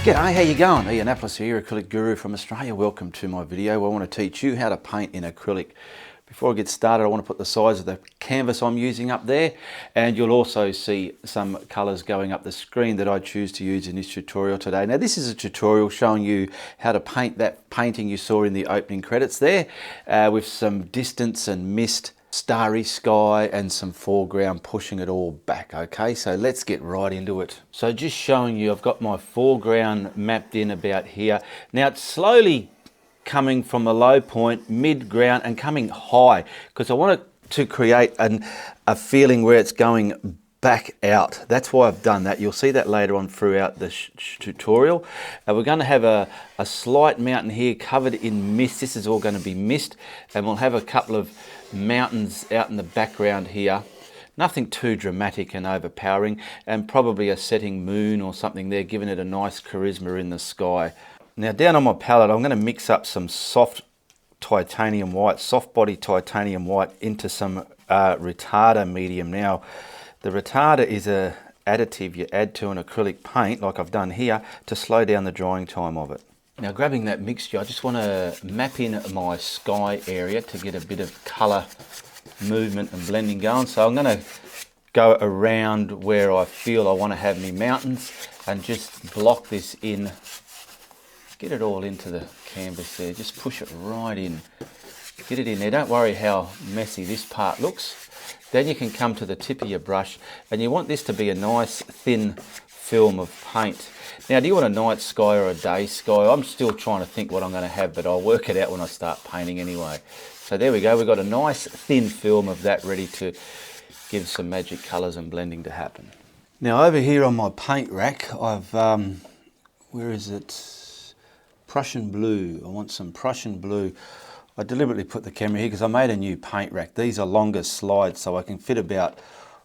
G'day, how you going? Ian Applis here, Acrylic Guru from Australia. Welcome to my video where I want to teach you how to paint in acrylic. Before I get started, I want to put the size of the canvas I'm using up there, and you'll also see some colours going up the screen that I choose to use in this tutorial today. Now this is a tutorial showing you how to paint that painting you saw in the opening credits there, with some distance and mist, starry sky and some foreground pushing it all back. Okay, so let's get right into it. So just showing you, I've got my foreground mapped in about here. Now it's slowly coming from a low point, mid-ground and coming high, because I want it to create a feeling where it's going back out. That's why I've done that. You'll see that later on throughout the tutorial. We're going to have a slight mountain here covered in mist. This is all going to be mist, and we'll have a couple of mountains out in the background here. Nothing too dramatic and overpowering, and probably a setting moon or something there, giving it a nice charisma in the sky. Now down on my palette, I'm going to mix up some soft titanium white, soft body titanium white into some retarder medium. Now the retarder is a additive you add to an acrylic paint, like I've done here, to slow down the drying time of it. Now grabbing that mixture, I just want to map in my sky area to get a bit of colour movement and blending going. So I'm going to go around where I feel I want to have my mountains and just block this in. Get it all into the canvas there, just push it right in. Get it in there, don't worry how messy this part looks. Then you can come to the tip of your brush, and you want this to be a nice thin film of paint. Now, do you want a night sky or a day sky? I'm still trying to think what I'm going to have, but I'll work it out when I start painting anyway. So there we go, we've got a nice thin film of that ready to give some magic colours and blending to happen. Now over here on my paint rack, I've, where is it? Prussian blue. I want some Prussian blue. I deliberately put the camera here because I made a new paint rack. These are longer slides, so I can fit about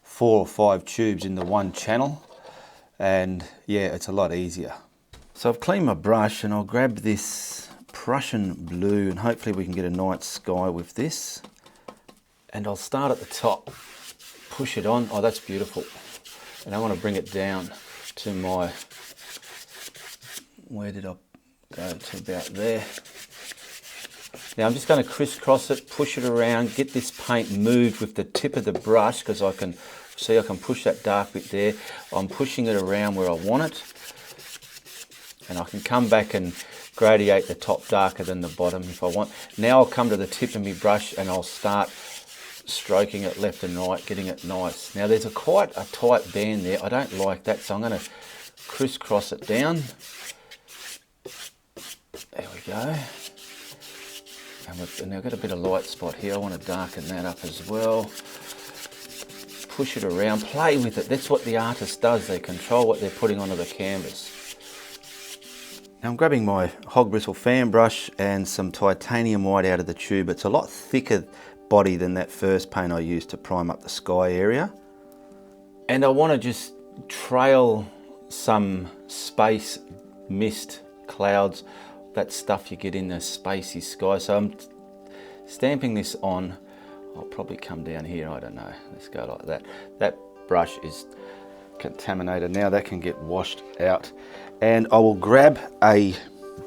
4 or 5 tubes into one channel. And yeah, it's a lot easier. So I've cleaned my brush and I'll grab this Prussian blue, and hopefully we can get a night sky with this. And I'll start at the top, push it on. Oh, that's beautiful. And I want to bring it down to my, where did I go to, about there. Now I'm just going to crisscross it, push it around, get this paint moved with the tip of the brush, because I can see I can push that dark bit there. I'm pushing it around where I want it, and I can come back and gradiate the top darker than the bottom if I want. Now I'll come to the tip of my brush and I'll start stroking it left and right, getting it nice. Now there's quite a tight band there. I don't like that, so I'm going to crisscross it down. There we go. And I've got a bit of light spot here. I want to darken that up as well. Push it around, play with it. That's what the artist does. They control what they're putting onto the canvas. Now I'm grabbing my hog bristle fan brush and some titanium white out of the tube. It's a lot thicker body than that first paint I used to prime up the sky area. And I want to just trail some space, mist, clouds, that stuff you get in the spacey sky. So I'm stamping this on. I'll probably come down here, I don't know. Let's go like that. That brush is contaminated now, that can get washed out. And I will grab a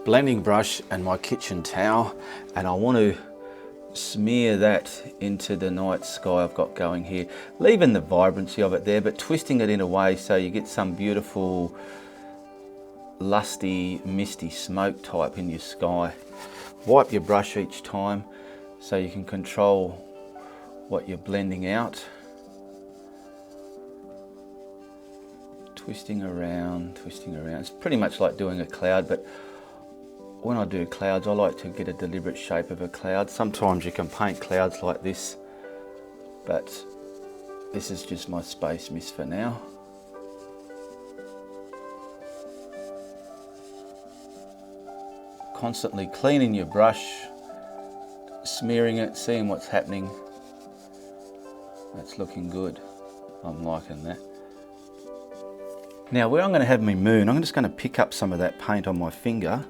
blending brush and my kitchen towel, and I want to smear that into the night sky I've got going here, leaving the vibrancy of it there, but twisting it in a way so you get some beautiful lusty, misty smoke type in your sky. Wipe your brush each time so you can control what you're blending out. Twisting around, twisting around. It's pretty much like doing a cloud, but when I do clouds, I like to get a deliberate shape of a cloud. Sometimes you can paint clouds like this, but this is just my space mist for now. Constantly cleaning your brush, smearing it, seeing what's happening. That's looking good. I'm liking that. Now where I'm going to have my moon, I'm just going to pick up some of that paint on my finger,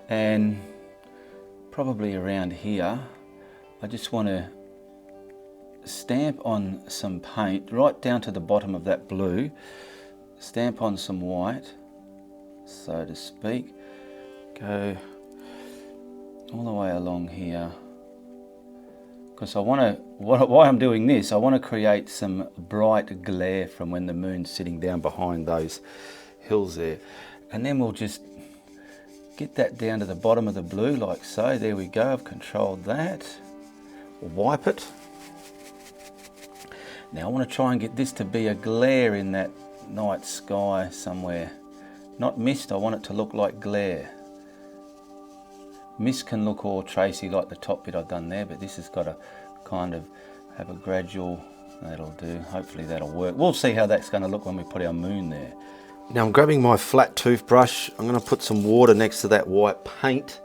and probably around here, I just want to stamp on some paint right down to the bottom of that blue, stamp on some white, so to speak. Go all the way along here. Because I want to, why I'm doing this, I want to create some bright glare from when the moon's sitting down behind those hills there. And then we'll just get that down to the bottom of the blue like so. There we go, I've controlled that. Wipe it. Now I want to try and get this to be a glare in that night sky somewhere. Not mist, I want it to look like glare. Mist can look all tracy like the top bit I've done there, but this has got to kind of have a gradual, that'll do, hopefully that'll work. We'll see how that's going to look when we put our moon there. Now I'm grabbing my flat toothbrush, I'm going to put some water next to that white paint,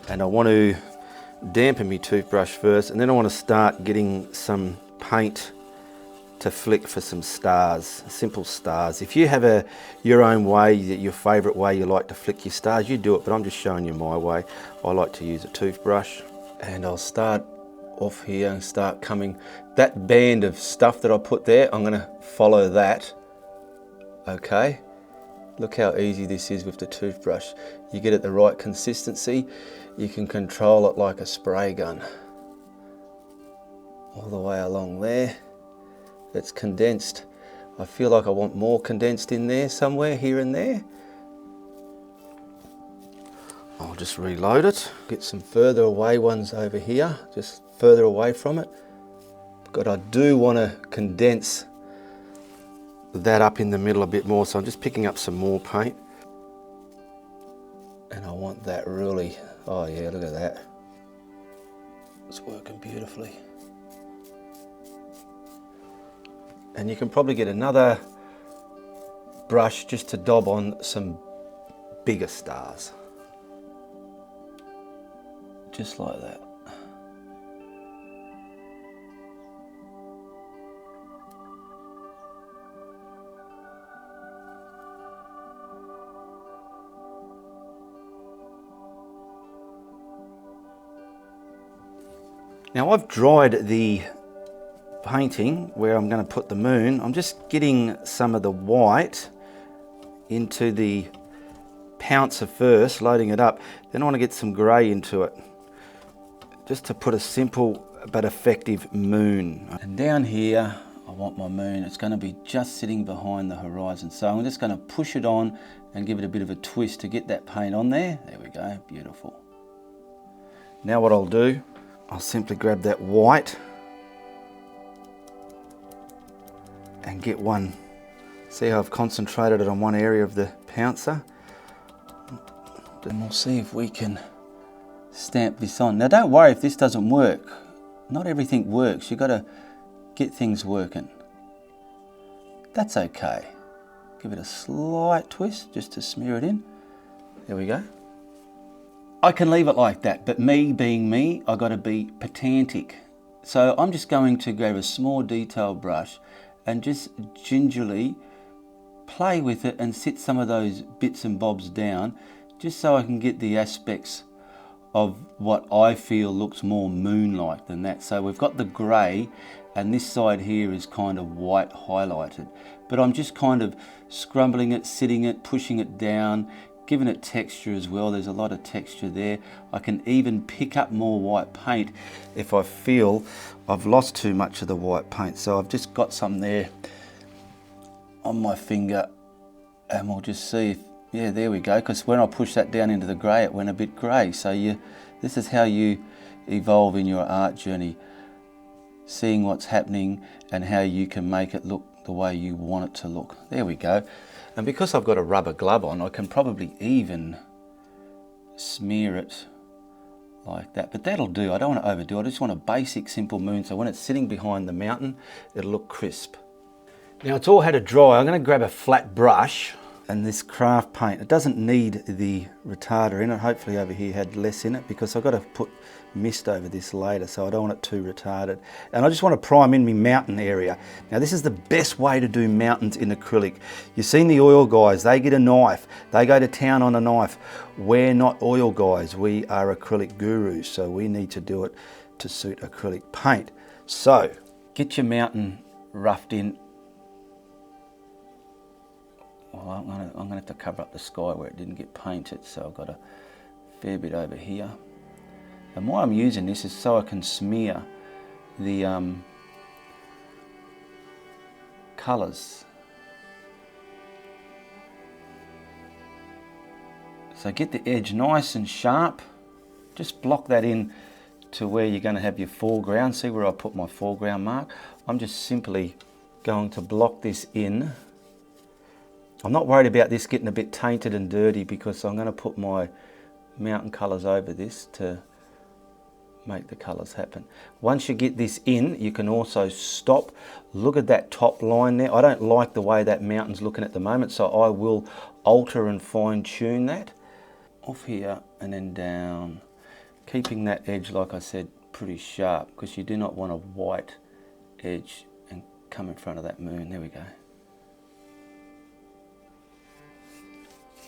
and I want to dampen my toothbrush first, and then I want to start getting some paint to flick for some stars, simple stars. If you have your own way, your favourite way you like to flick your stars, you do it, but I'm just showing you my way. I like to use a toothbrush, and I'll start off here and start coming. That band of stuff that I put there, I'm going to follow that. Okay, look how easy this is with the toothbrush. You get it the right consistency, you can control it like a spray gun. All the way along there. It's condensed. I feel like I want more condensed in there somewhere, here and there. I'll just reload it. Get some further away ones over here, just further away from it. But I do want to condense that up in the middle a bit more, so I'm just picking up some more paint. And I want that really, oh yeah, look at that. It's working beautifully. And you can probably get another brush just to daub on some bigger stars. Just like that. Now I've dried the painting where I'm going to put the moon. I'm just getting some of the white into the pouncer first, loading it up. Then I want to get some grey into it, just to put a simple but effective moon. And down here I want my moon, it's going to be just sitting behind the horizon, so I'm just going to push it on and give it a bit of a twist to get that paint on there. There we go, beautiful. Now what I'll do, I'll simply grab that white and get one. See how I've concentrated it on one area of the pouncer? And we'll see if we can stamp this on. Now don't worry if this doesn't work. Not everything works. You've got to get things working. That's okay. Give it a slight twist just to smear it in. There we go. I can leave it like that, but me being me, I've got to be pedantic. So I'm just going to grab a small detail brush and just gingerly play with it and sit some of those bits and bobs down, just so I can get the aspects of what I feel looks more moon-like than that. So we've got the grey, and this side here is kind of white highlighted, but I'm just kind of scrumbling it, sitting it, pushing it down, giving it texture as well. There's a lot of texture there. I can even pick up more white paint if I feel I've lost too much of the white paint. So I've just got some there on my finger, and we'll just see if, yeah, there we go, because when I push that down into the grey, it went a bit grey. So this is how you evolve in your art journey, seeing what's happening and how you can make it look the way you want it to look. There we go. And because I've got a rubber glove on, I can probably even smear it like that. But that'll do. I don't want to overdo it. I just want a basic, simple moon, so when it's sitting behind the mountain, it'll look crisp. Now it's all had to dry. I'm going to grab a flat brush and this craft paint. It doesn't need the retarder in it. Hopefully over here had less in it, because I've got to put mist over this later, so I don't want it too retarded. And I just want to prime in my mountain area. Now this is the best way to do mountains in acrylic. You've seen the oil guys, they get a knife, they go to town on a knife. We're not oil guys, we are acrylic gurus, so we need to do it to suit acrylic paint. So get your mountain roughed in well, I'm gonna have to cover up the sky where it didn't get painted, so I've got a fair bit over here. And why I'm using this is so I can smear the colours. So get the edge nice and sharp. Just block that in to where you're going to have your foreground. See where I put my foreground mark? I'm just simply going to block this in. I'm not worried about this getting a bit tainted and dirty because I'm going to put my mountain colours over this to make the colours happen. Once you get this in, you can also stop. Look at that top line there. I don't like the way that mountain's looking at the moment, so I will alter and fine tune that. Off here and then down, keeping that edge, like I said, pretty sharp, because you do not want a white edge and come in front of that moon. There we go.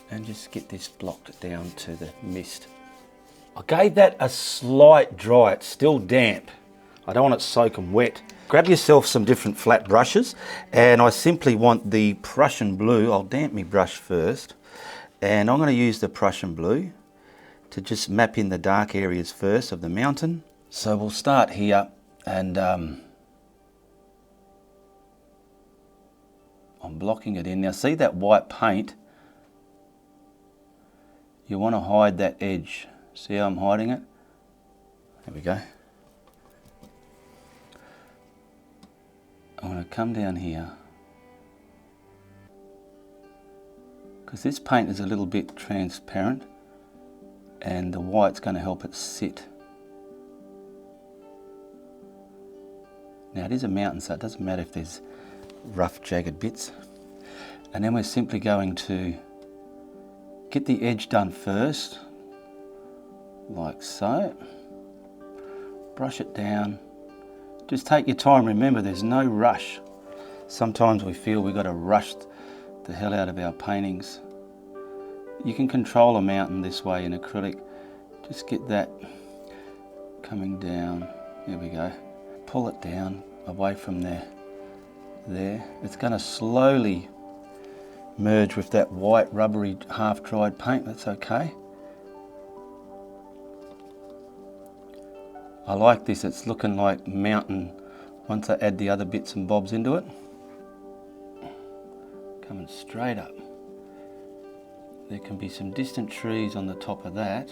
And just get this blocked down to the mist. I gave that a slight dry. It's still damp. I don't want it soaking wet. Grab yourself some different flat brushes, and I simply want the Prussian blue. I'll damp my brush first. And I'm going to use the Prussian blue to just map in the dark areas first of the mountain. So we'll start here, and I'm blocking it in. Now see that white paint? You want to hide that edge. See how I'm hiding it? There we go. I'm going to come down here, because this paint is a little bit transparent and the white's going to help it sit. Now it is a mountain, so it doesn't matter if there's rough jagged bits. And then we're simply going to get the edge done first, like so. Brush it down. Just take your time. Remember, there's no rush. Sometimes we feel we've got to rush the hell out of our paintings. You can control a mountain this way in acrylic. Just get that coming down. There we go. Pull it down away from there. It's going to slowly merge with that white rubbery half-dried paint. That's okay. I like this. It's looking like mountain once I add the other bits and bobs into it. Coming straight up. There can be some distant trees on the top of that.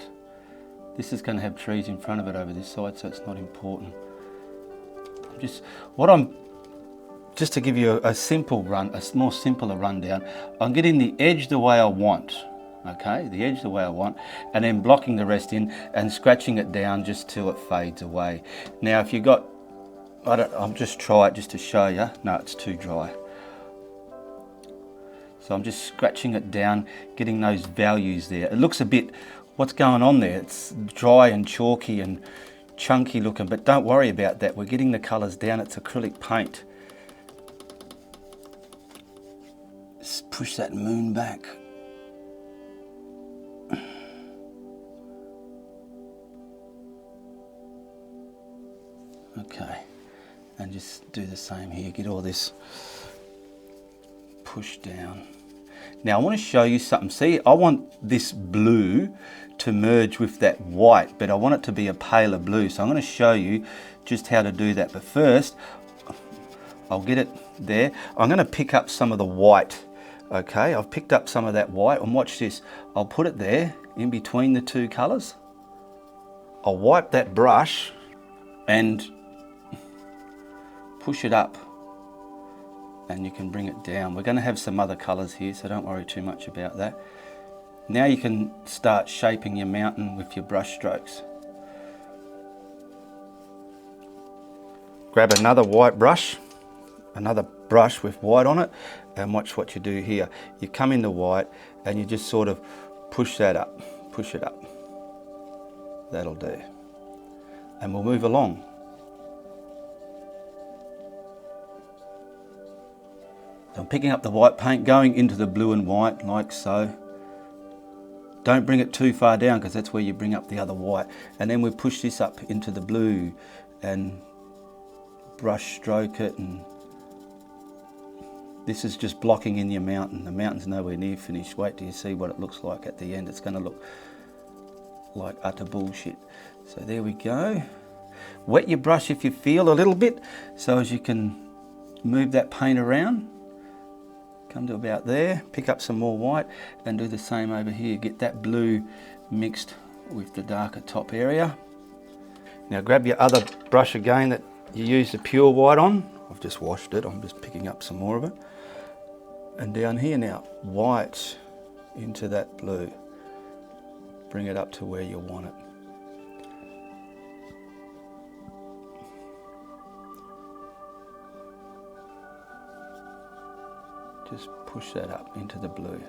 This is going to have trees in front of it over this side, so it's not important. Just to give you a simple run, a more simpler rundown, I'm getting the edge the way I want, okay, the edge the way I want, and then blocking the rest in and scratching it down just till it fades away. Now, if you got, I'll just try it just to show you. No, it's too dry. So I'm just scratching it down, getting those values there. It looks a bit, what's going on there? It's dry and chalky and chunky looking, but don't worry about that. We're getting the colours down. It's acrylic paint. Just push that moon back. Okay, and just do the same here. Get all this pushed down. Now I want to show you something. See, I want this blue to merge with that white, but I want it to be a paler blue. So I'm going to show you just how to do that. But first, I'll get it there. I'm going to pick up some of the white. Okay, I've picked up some of that white, and watch this. I'll put it there in between the two colours. I'll wipe that brush and push it up, and you can bring it down. We're going to have some other colours here, so don't worry too much about that. Now you can start shaping your mountain with your brush strokes. Grab another white brush, another brush with white on it, and watch what you do here. You come in the white and you just sort of push that up, push it up. That'll do. And we'll move along. So I'm picking up the white paint, going into the blue and white, like so. Don't bring it too far down, because that's where you bring up the other white. And then we push this up into the blue and brush stroke it and This is just blocking in your mountain. The mountain's nowhere near finished. Wait till you see what it looks like at the end. It's going to look like utter bullshit. So there we go. Wet your brush if you feel a little bit, so as you can move that paint around. Come to about there, pick up some more white and do the same over here. Get that blue mixed with the darker top area. Now grab your other brush again that you used the pure white on. I've just washed it, I'm just picking up some more of it. And down here now, white into that blue. Bring it up to where you want it. Just push that up into the blue.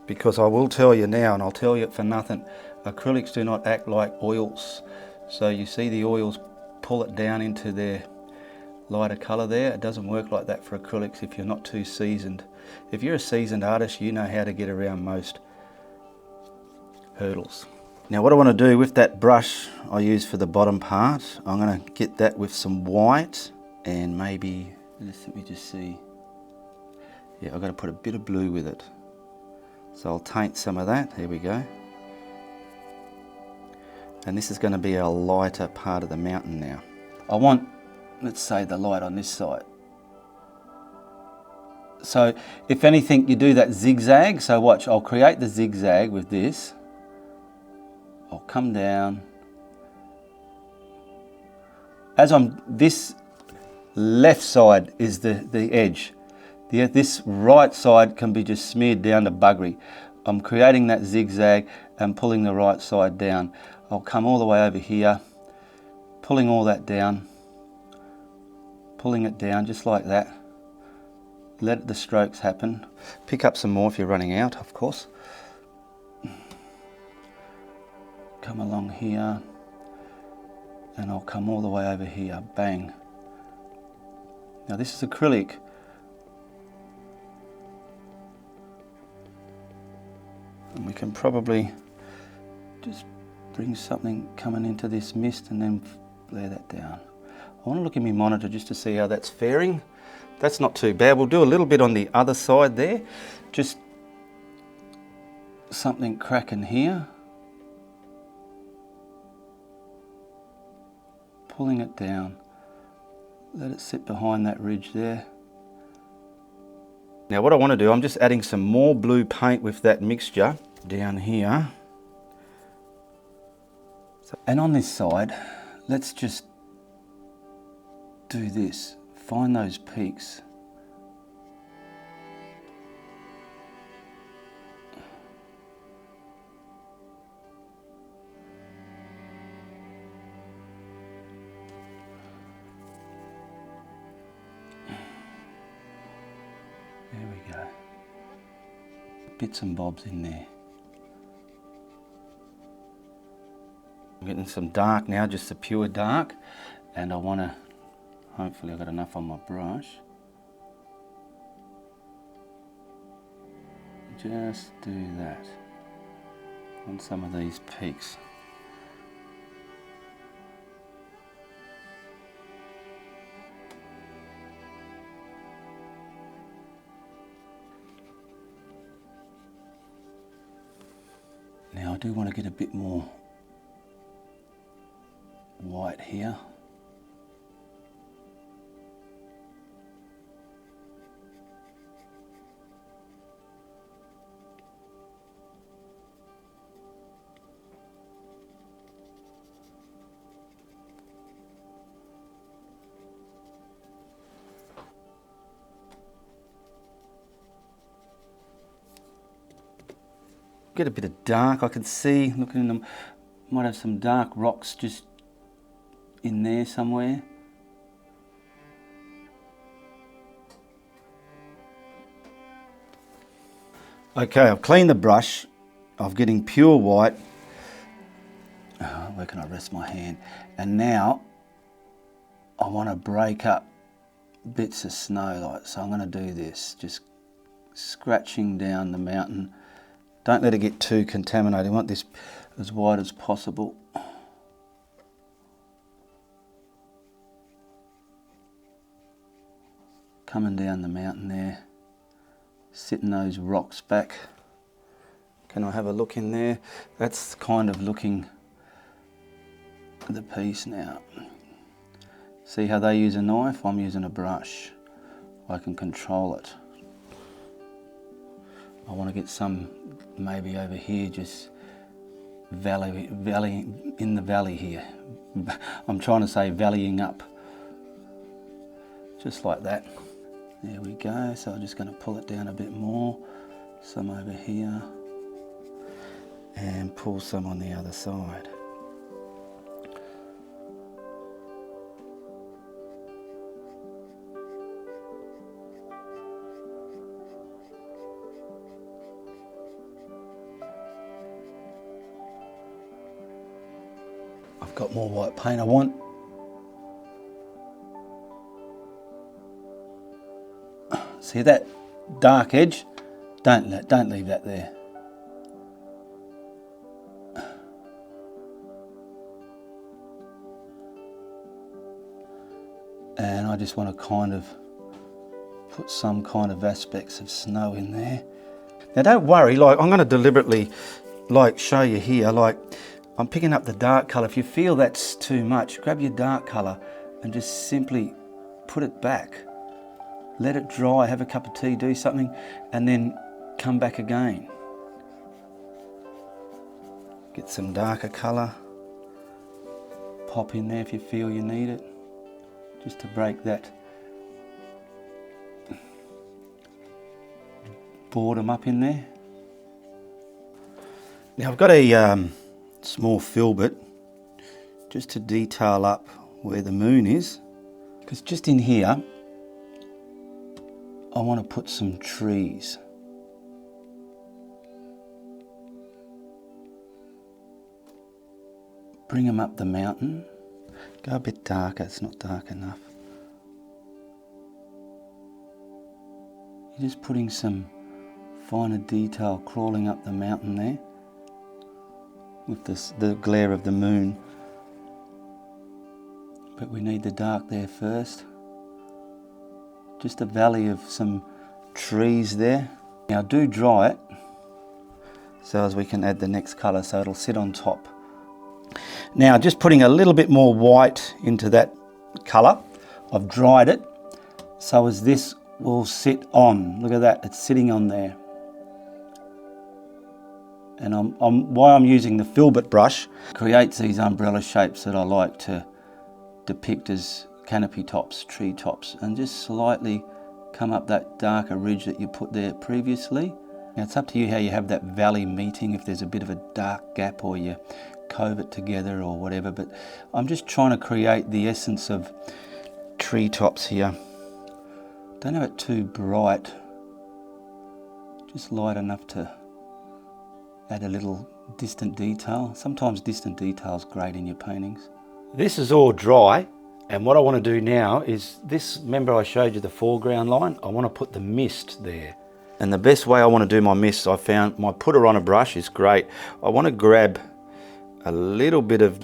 Because I will tell you now, and I'll tell you it for nothing, acrylics do not act like oils. So you see the oils pull it down into their lighter colour there. It doesn't work like that for acrylics if you're not too seasoned. If you're a seasoned artist, you know how to get around most hurdles. Now what I want to do with that brush I use for the bottom part, I'm going to get that with some white and maybe, let me just see. Yeah, I've got to put a bit of blue with it. So I'll taint some of that, there we go. And this is going to be a lighter part of the mountain now. I want, let's say, the light on this side. So if anything, you do that zigzag. So watch, I'll create the zigzag with this. I'll come down. This left side is the edge. This right side can be just smeared down to buggery. I'm creating that zigzag and pulling the right side down. I'll come all the way over here, pulling all that down, pulling it down just like that. Let the strokes happen. Pick up some more if you're running out, of course. Come along here, and I'll come all the way over here, bang. Now this is acrylic. And we can probably just bring something coming into this mist and then flare that down. I want to look at my monitor just to see how that's faring. That's not too bad. We'll do a little bit on the other side there. Just something cracking here. Pulling it down. Let it sit behind that ridge there. Now what I want to do, I'm just adding some more blue paint with that mixture down here. And on this side, let's just do this. Find those peaks. There we go. Bits and bobs in there. I'm getting some dark now, just the pure dark, and I want to, hopefully I've got enough on my brush. Just do that on some of these peaks. Now I do want to get a bit more white here. Get a bit of dark, I can see, looking in them, might have some dark rocks just in there somewhere. Okay, I've cleaned the brush. I'm getting pure white. Where can I rest my hand? And now I want to break up bits of snow, like so. I'm going to do this, just scratching down the mountain. Don't let it get too contaminated. I want this as white as possible. coming down the mountain there, sitting those rocks back. Can I have a look in there? That's kind of looking at the piece now. See how they use a knife? I'm using a brush. I can control it. I want to get some maybe over here, just valley in the valley here. I'm trying to say valleying up. Just like that. There we go. So I'm just going to pull it down a bit more. Some over here. And pull some on the other side. I've got more white paint I want. See that dark edge? Don't leave that there. And I just want to kind of put some kind of aspects of snow in there. Now don't worry, like I'm going to deliberately like show you here, like I'm picking up the dark colour. If you feel that's too much, grab your dark colour and just simply put it back. Let it dry, have a cup of tea, do something, and then come back again. Get some darker colour. Pop in there if you feel you need it, just to break that boredom up in there. Now I've got a small filbert just to detail up where the moon is, because just in here I want to put some trees. Bring them up the mountain. Go a bit darker, it's not dark enough. You're just putting some finer detail crawling up the mountain there with the glare of the moon. But we need the dark there first. Just a valley of some trees there. Now do dry it so as we can add the next colour so it'll sit on top. Now just putting a little bit more white into that colour. I've dried it so as this will sit on. Look at that, it's sitting on there. And why I'm using the filbert brush, creates these umbrella shapes that I like to depict as canopy tops, tree tops, and just slightly come up that darker ridge that you put there previously. Now it's up to you how you have that valley meeting, if there's a bit of a dark gap or you cove it together or whatever, but I'm just trying to create the essence of tree tops here. Don't have it too bright, just light enough to add a little distant detail. Sometimes distant detail is great in your paintings. This is all dry, and what I want to do now is this, remember I showed you the foreground line? I want to put the mist there. And the best way I want to do my mist, I found my putter on a brush is great. I want to grab a little bit of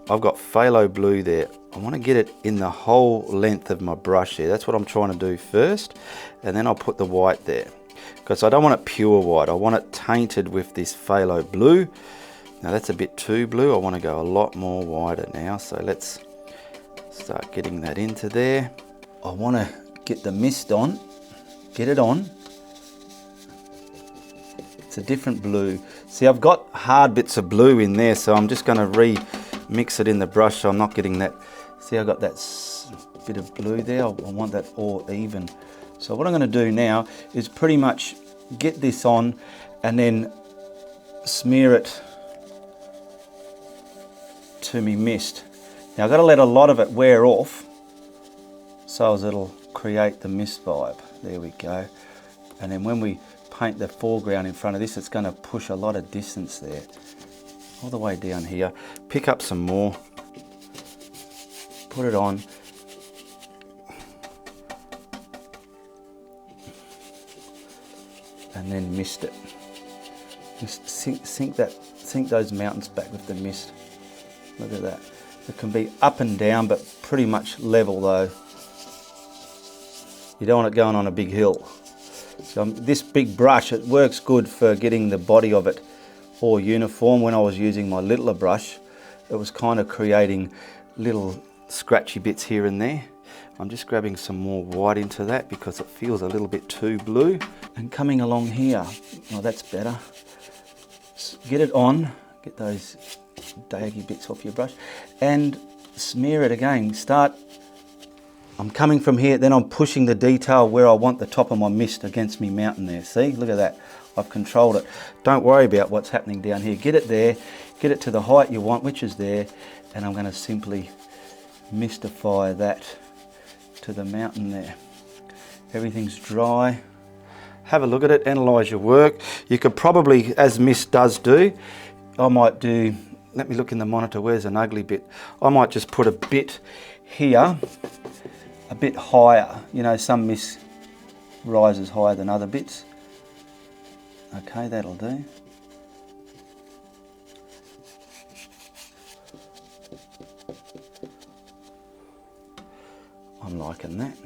I've got phthalo blue there. I want to get it in the whole length of my brush there. That's what I'm trying to do first. And then I'll put the white there. Because I don't want it pure white. I want it tainted with this phthalo blue. Now that's a bit too blue. I want to go a lot more whiter now. So let's start getting that into there. I want to get the mist on. Get it on. It's a different blue. See, I've got hard bits of blue in there, so I'm just going to remix it in the brush so I'm not getting that. See, I've got that bit of blue there. I want that all even. So what I'm going to do now is pretty much get this on and then smear it to me mist. Now I've got to let a lot of it wear off so as it'll create the mist vibe. There we go. And then when we paint the foreground in front of this, it's going to push a lot of distance there. All the way down here. Pick up some more. Put it on. And then mist it. Just sink those mountains back with the mist. Look at that. It can be up and down, but pretty much level though. You don't want it going on a big hill. So this big brush, it works good for getting the body of it all uniform. When I was using my littler brush, it was kind of creating little scratchy bits here and there. I'm just grabbing some more white into that because it feels a little bit too blue. And coming along here, oh, that's better. Get it on, get those daggy bits off your brush and smear it again. I'm coming from here, then I'm pushing the detail where I want the top of my mist against me mountain there. See, look at that. I've controlled it. Don't worry about what's happening down here. Get it there, get it to the height you want, which is there, and I'm going to simply mystify that to the mountain there. Everything's dry. Have a look at it, analyse your work. You could probably, as mist does do, I might do, let me look in the monitor, where's an ugly bit? I might just put a bit here, a bit higher. You know, some mist rises higher than other bits. Okay, that'll do. I'm liking that.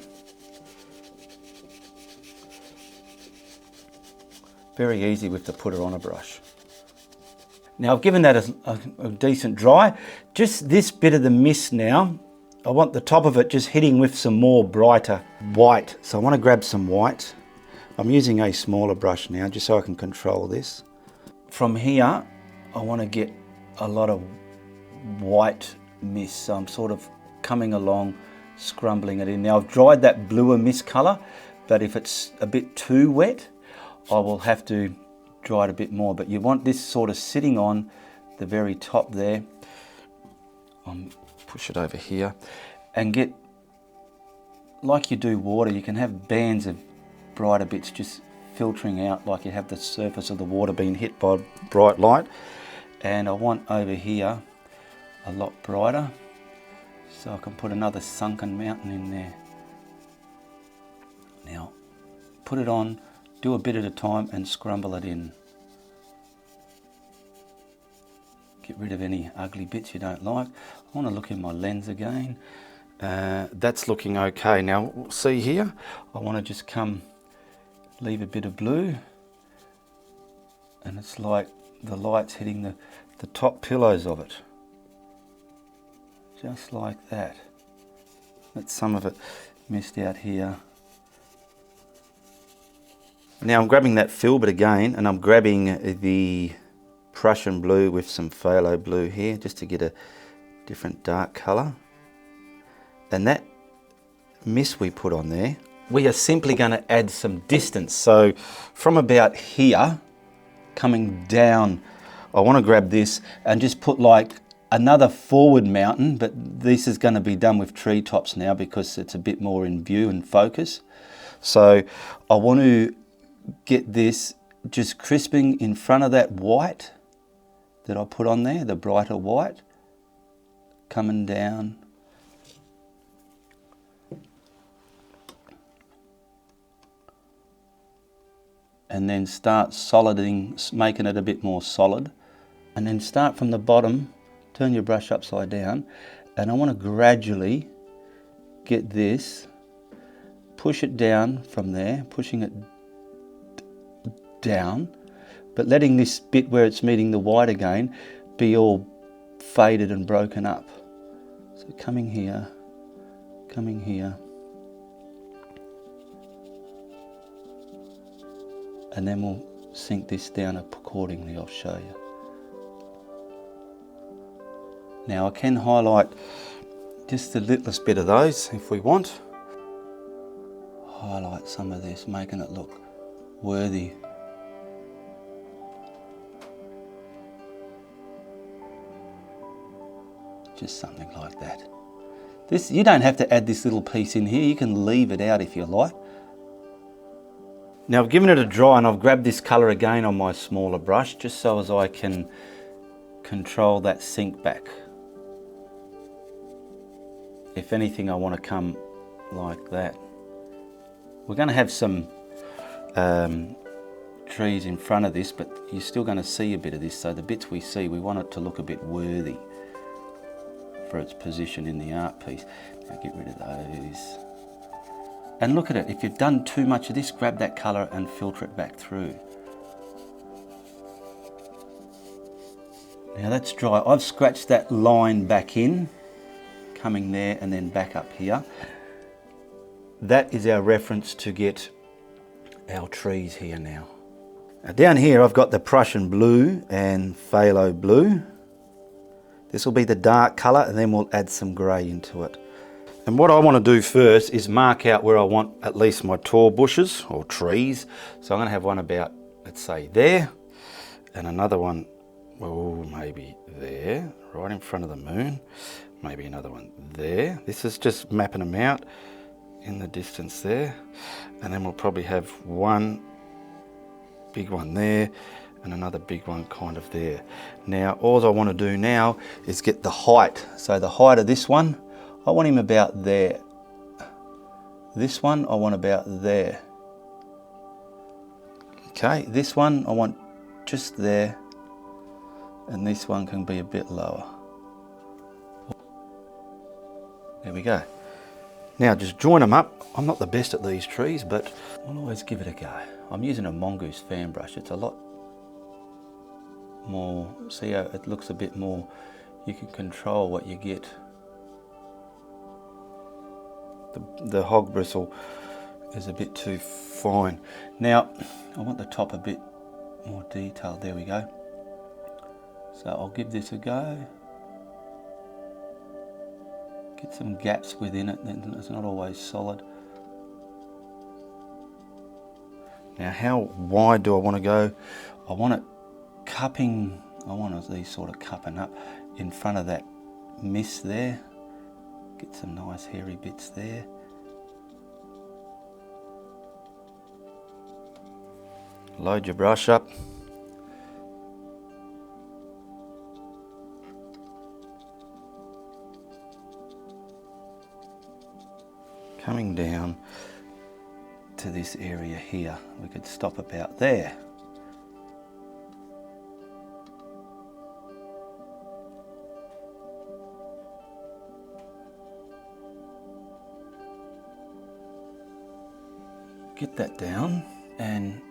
Very easy with the putter on a brush. Now I've given that a decent dry. Just this bit of the mist now, I want the top of it just hitting with some more brighter white. So I want to grab some white. I'm using a smaller brush now just so I can control this. From here, I want to get a lot of white mist. So I'm sort of coming along, scrumbling it in. Now I've dried that bluer mist colour, but if it's a bit too wet, I will have to dry it a bit more. But you want this sort of sitting on the very top there. Push it over here and get, like you do water, you can have bands of brighter bits just filtering out like you have the surface of the water being hit by bright light. And I want over here a lot brighter, so I can put another sunken mountain in there. Now put it on, do a bit at a time and scrumble it in. Get rid of any ugly bits you don't like. I want to look in my lens again. That's looking okay. Now see here, I want to just come, leave a bit of blue, and it's like the light's hitting the top pillows of it. Just like that. Let some of it mist out here. Now I'm grabbing that filbert again, and I'm grabbing the Prussian blue with some phthalo blue here just to get a different dark colour. And that mist we put on there, we are simply going to add some distance. So from about here coming down, I want to grab this and just put like another forward mountain, but this is going to be done with treetops now because it's a bit more in view and focus. So I want to get this just crisping in front of that white that I put on there, the brighter white, coming down. And then start soliding, making it a bit more solid. And then start from the bottom, turn your brush upside down, and I want to gradually get this, push it down from there, pushing it down, but letting this bit where it's meeting the white again be all faded and broken up. So coming here, and then we'll sink this down accordingly, I'll show you. Now I can highlight just the littlest bit of those if we want. Highlight some of this, making it look worthy. Just something like that. This, you don't have to add this little piece in here, you can leave it out if you like. Now I've given it a dry and I've grabbed this colour again on my smaller brush just so as I can control that sink back. If anything, I want to come like that. We're going to have some trees in front of this, but you're still going to see a bit of this, so the bits we see, we want it to look a bit worthy for its position in the art piece. Now get rid of those. And look at it, if you've done too much of this, grab that colour and filter it back through. Now that's dry. I've scratched that line back in, coming there and then back up here. That is our reference to get our trees here now. Now down here I've got the Prussian blue and phthalo blue. This will be the dark colour, and then we'll add some grey into it. And what I want to do first is mark out where I want at least my tall bushes or trees. So I'm going to have one about, let's say, there, and another one, oh, maybe there, right in front of the moon. Maybe another one there. This is just mapping them out in the distance there. And then we'll probably have one big one there and another big one kind of there. Now, all I want to do now is get the height. So the height of this one, I want him about there. This one I want about there. Okay, this one I want just there, and this one can be a bit lower. There we go. Now just join them up. I'm not the best at these trees, but I'll always give it a go. I'm using a mongoose fan brush. It's a lot more, see how it looks a bit more, you can control what you get. The hog bristle is a bit too fine. Now, I want the top a bit more detailed. There we go. So I'll give this a go. Get some gaps within it, then it's not always solid. Now, how wide do I want to go? I want it cupping, I want these sort of cupping up in front of that mist there. Get some nice hairy bits there. Load your brush up. Coming down to this area here, we could stop about there. Get that down and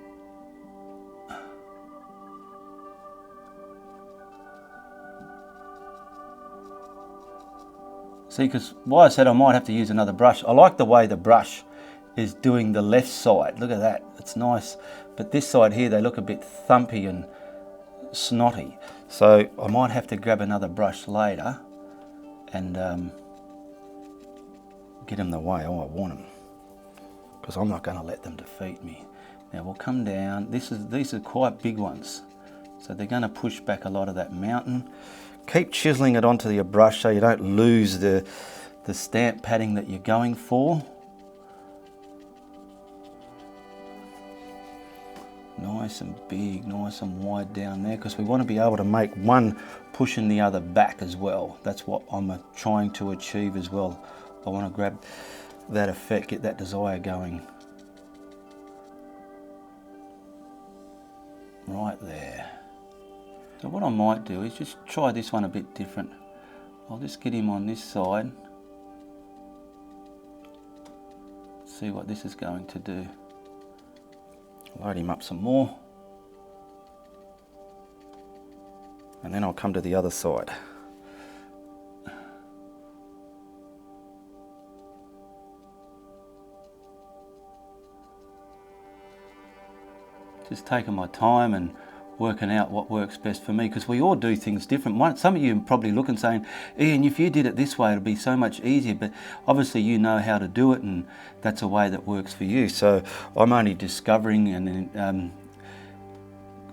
see, because why I said I might have to use another brush. I like the way the brush is doing the left side. Look at that, it's nice. But this side here, they look a bit thumpy and snotty. So I might have to grab another brush later and get them the way I want them, because I'm not going to let them defeat me. Now we'll come down. These are quite big ones, so they're going to push back a lot of that mountain. Keep chiseling it onto your brush so you don't lose the stamp padding that you're going for. Nice and big, nice and wide down there, because we want to be able to make one pushing the other back as well. That's what I'm trying to achieve as well. I want to grab that effect, get that desire going. Right there. So what I might do is just try this one a bit different. I'll just get him on this side. See what this is going to do. Load him up some more. And then I'll come to the other side. Just taking my time and working out what works best for me, because we all do things different. Some of you are probably looking saying, Ian, if you did it this way, it'll be so much easier, but obviously you know how to do it, and that's a way that works for you. So I'm only discovering and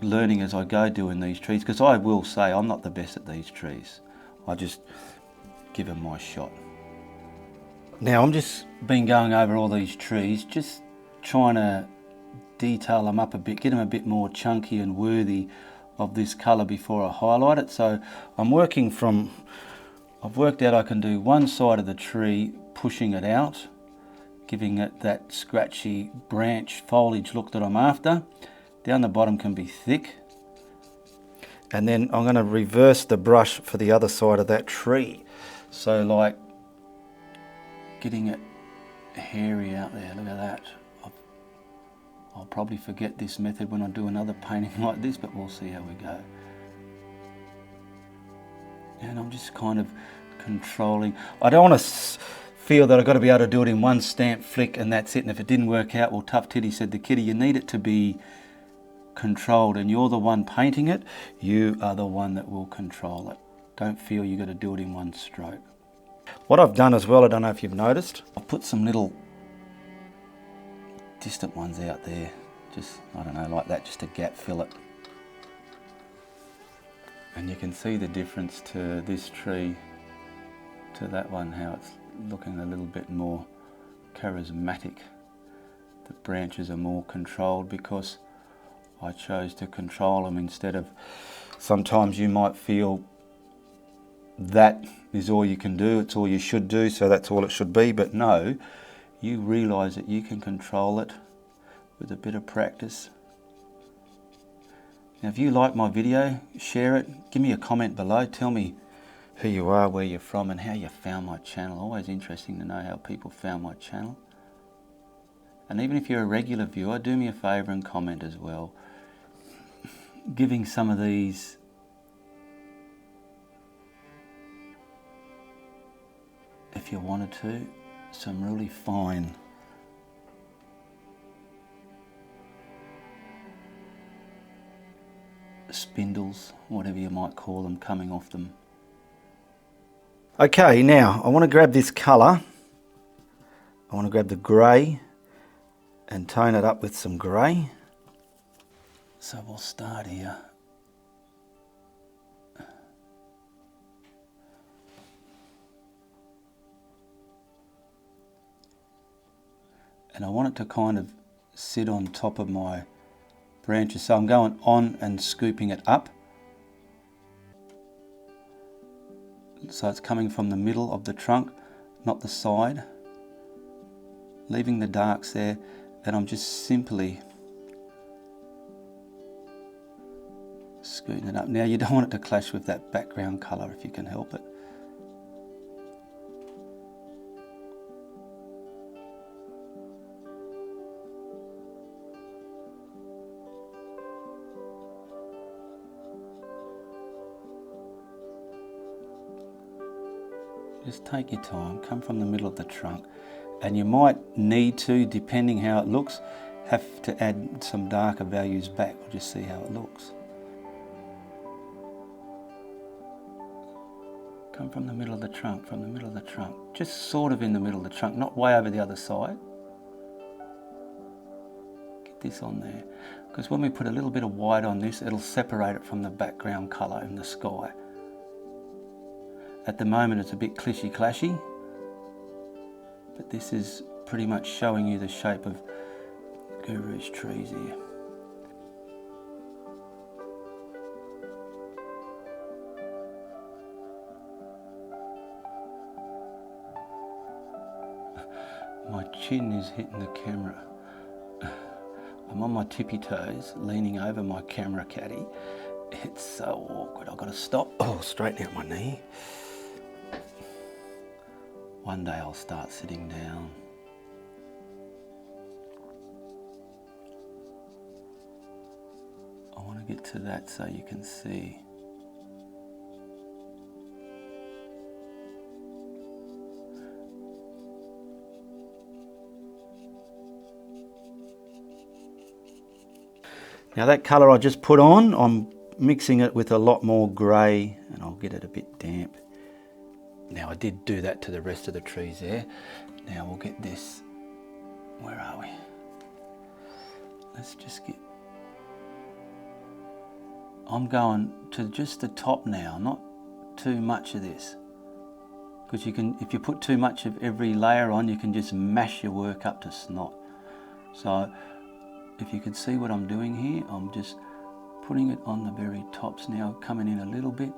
learning as I go doing these trees, because I will say I'm not the best at these trees. I just give them my shot. Now I'm just been going over all these trees, just trying to detail them up a bit, get them a bit more chunky and worthy of this colour before I highlight it. So I'm working from, I've worked out I can do one side of the tree, pushing it out, giving it that scratchy branch foliage look that I'm after. Down the bottom can be thick. And then I'm going to reverse the brush for the other side of that tree. So like getting it hairy out there. Look at that. I'll probably forget this method when I do another painting like this, but we'll see how we go. And I'm just kind of controlling. I don't want to feel that I've got to be able to do it in one stamp flick and that's it. And if it didn't work out, well, Tough Titty said to Kitty, you need it to be controlled, and you're the one painting it. You are the one that will control it. Don't feel you got to do it in one stroke. What I've done as well, I don't know if you've noticed, I've put some little distant ones out there, just, I don't know, like that, just to gap fill it. And you can see the difference to this tree to that one, how it's looking a little bit more charismatic. The branches are more controlled because I chose to control them instead of, sometimes you might feel that is all you can do, it's all you should do, so that's all it should be, but no, you realise that you can control it with a bit of practice. Now if you like my video, share it, give me a comment below, tell me who you are, where you're from and how you found my channel. Always interesting to know how people found my channel. And even if you're a regular viewer, do me a favour and comment as well. Giving some of these if you wanted to, some really fine spindles, whatever you might call them, coming off them. Okay, now I want to grab this colour. I want to grab the grey and tone it up with some grey. So we'll start here. And I want it to kind of sit on top of my branches. So I'm going on and scooping it up. So it's coming from the middle of the trunk, not the side. Leaving the darks there, and I'm just simply scooting it up. Now you don't want it to clash with that background colour if you can help it. Just take your time, come from the middle of the trunk, and you might need to, depending how it looks, have to add some darker values back. We'll just see how it looks. Come from the middle of the trunk, from the middle of the trunk, just sort of in the middle of the trunk, not way over the other side. Get this on there, because when we put a little bit of white on this, it'll separate it from the background colour in the sky. At the moment it's a bit clishy-clashy, but this is pretty much showing you the shape of Guru's trees here. My chin is hitting the camera. I'm on my tippy toes, leaning over my camera caddy. It's so awkward, I've got to stop. Oh, straighten out my knee. One day I'll start sitting down. I want to get to that so you can see. Now that colour I just put on, I'm mixing it with a lot more grey, and I'll get it a bit damp. Now I did do that to the rest of the trees there. Now we'll get this, where are we? Let's just get, I'm going to just the top now, not too much of this. Because you can, if you put too much of every layer on, you can just mash your work up to snot. So if you can see what I'm doing here, I'm just putting it on the very tops now, coming in a little bit,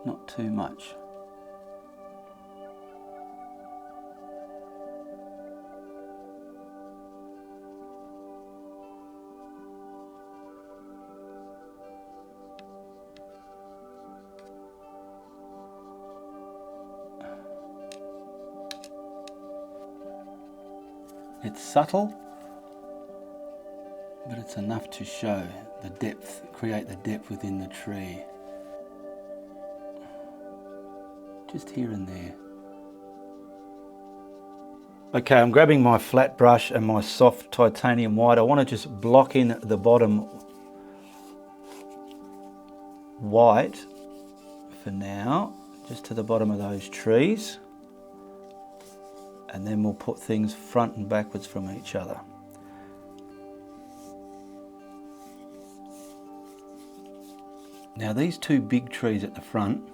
not too much. It's subtle, but it's enough to show the depth, create the depth within the tree. Just here and there. Okay, I'm grabbing my flat brush and my soft titanium white. I want to just block in the bottom white for now, just to the bottom of those trees. And then we'll put things front and backwards from each other. Now these two big trees at the front,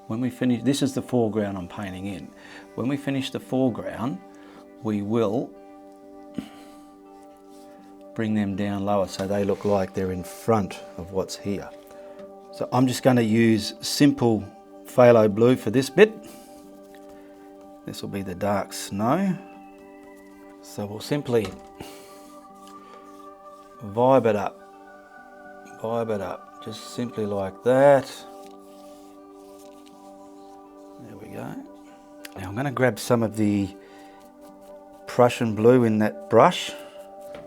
when we finish, this is the foreground I'm painting in. When we finish the foreground, we will bring them down lower so they look like they're in front of what's here. So I'm just going to use simple phthalo blue for this bit. This will be the dark snow. So we'll simply vibe it up, just simply like that. There we go. Now I'm going to grab some of the Prussian blue in that brush,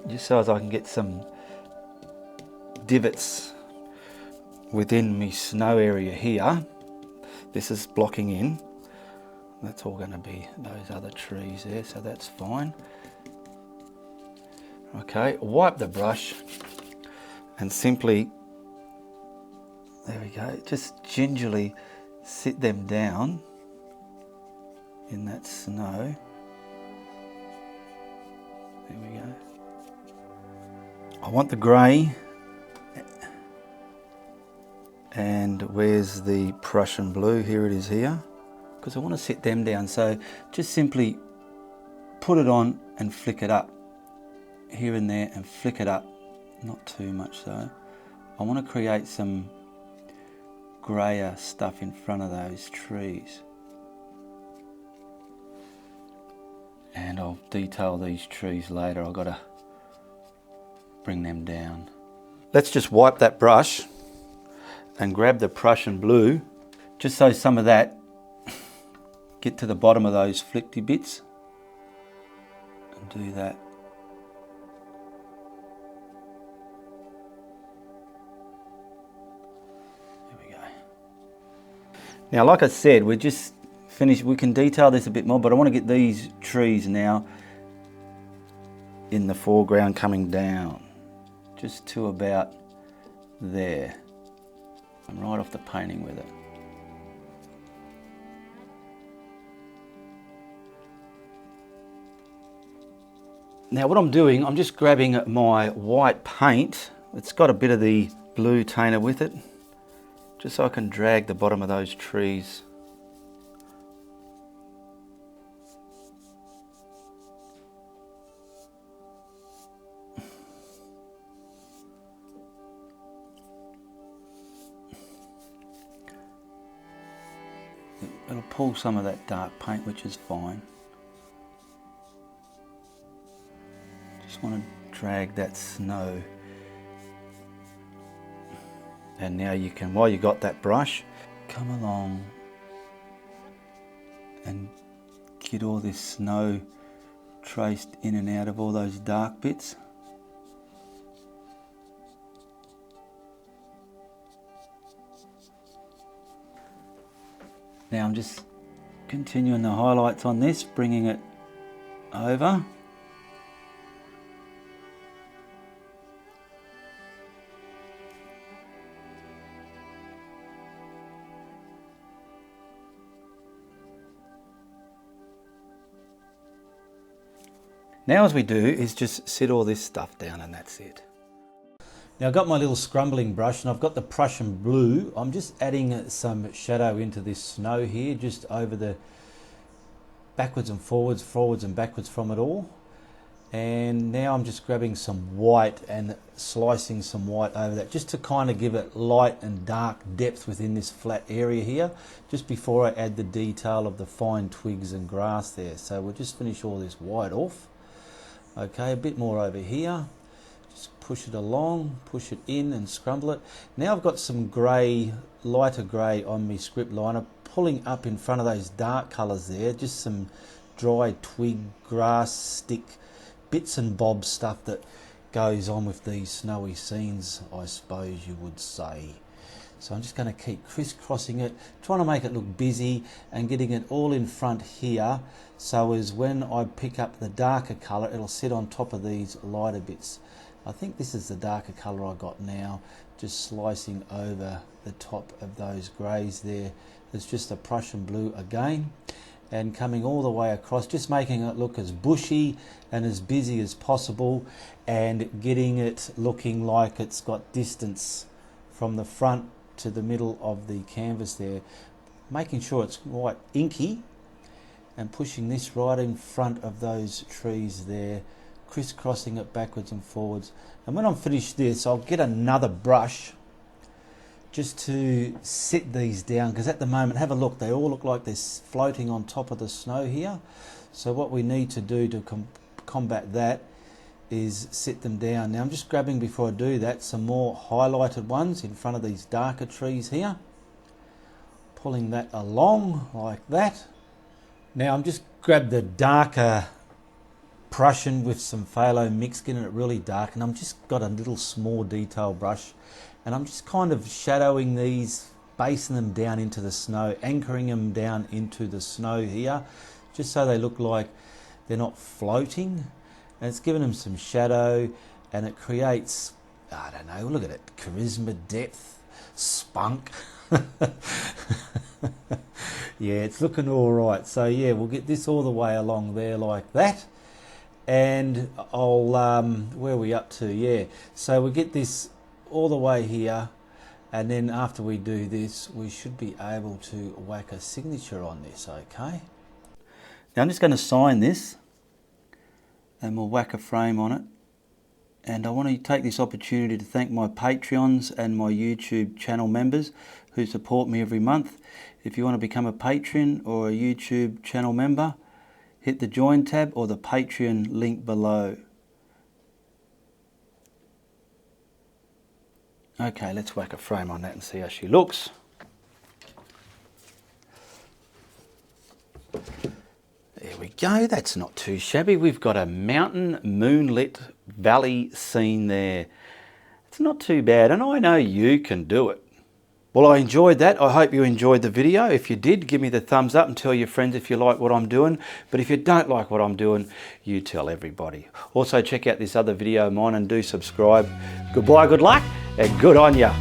just so as I can get some divots within my snow area here. This is blocking in. That's all going to be those other trees there, so that's fine. Okay, wipe the brush and simply, there we go, just gingerly sit them down in that snow. There we go. I want the grey. And where's the Prussian blue? Here it is here. Because I want to sit them down. So just simply put it on and flick it up. Here and there and flick it up. Not too much though. I want to create some greyer stuff in front of those trees. And I'll detail these trees later. I've got to bring them down. Let's just wipe that brush and grab the Prussian blue, just so some of that get to the bottom of those flicky bits, and do that. There we go. Now, like I said, we're just finished. We can detail this a bit more, but I want to get these trees now in the foreground coming down, just to about there. I'm right off the painting with it. Now what I'm doing, I'm just grabbing my white paint. It's got a bit of the blue tainer with it, just so I can drag the bottom of those trees. It'll pull some of that dark paint, which is fine. Just want to drag that snow. And now you can, while you got that brush, come along and get all this snow traced in and out of all those dark bits. Now I'm just continuing the highlights on this, bringing it over. Now as we do is just sit all this stuff down, and that's it. Now I've got my little scrumbling brush and I've got the Prussian blue. I'm just adding some shadow into this snow here, just over the backwards and forwards, forwards and backwards from it all. And now I'm just grabbing some white and slicing some white over that, just to kind of give it light and dark depth within this flat area here, just before I add the detail of the fine twigs and grass there. So we'll just finish all this white off. Okay, a bit more over here. Just push it along, push it in and scrumble it. Now I've got some grey, lighter grey on my script liner, pulling up in front of those dark colours there, just some dry twig, grass, stick, bits and bobs stuff that goes on with these snowy scenes, I suppose you would say. So I'm just going to keep crisscrossing it, trying to make it look busy and getting it all in front here, so as when I pick up the darker colour, it'll sit on top of these lighter bits. I think this is the darker colour I got now, just slicing over the top of those greys there. It's just a Prussian blue again, and coming all the way across, just making it look as bushy and as busy as possible, and getting it looking like it's got distance from the front to the middle of the canvas there, making sure it's quite inky, and pushing this right in front of those trees there, crisscrossing it backwards and forwards. And when I'm finished this, I'll get another brush just to sit these down, because at the moment, have a look, they all look like they're floating on top of the snow here. So what we need to do to combat that is sit them down. Now I'm just grabbing, before I do that, some more highlighted ones in front of these darker trees here, pulling that along like that. Now I'm just grabbed the darker Prussian with some phthalo mixed in it really dark, and I'm just got a little small detail brush, and I'm just kind of shadowing these, basing them down into the snow, anchoring them down into the snow here, just so they look like they're not floating. And it's giving them some shadow, and it creates, I don't know, look at it, charisma, depth, spunk. Yeah, it's looking all right. So yeah, we'll get this all the way along there like that. And I'll, where are we up to? Yeah, so we get this all the way here, and then after we do this, we should be able to whack a signature on this, okay? Now I'm just going to sign this, and we'll whack a frame on it. And I want to take this opportunity to thank my Patreons and my YouTube channel members who support me every month. If you want to become a patron or a YouTube channel member, hit the join tab or the Patreon link below. Okay, let's whack a frame on that and see how she looks. There we go, that's not too shabby. We've got a mountain moonlit valley scene there. It's not too bad, and I know you can do it. Well, I enjoyed that. I hope you enjoyed the video. If you did, give me the thumbs up and tell your friends if you like what I'm doing. But if you don't like what I'm doing, you tell everybody. Also, check out this other video of mine and do subscribe. Goodbye, good luck, and good on ya.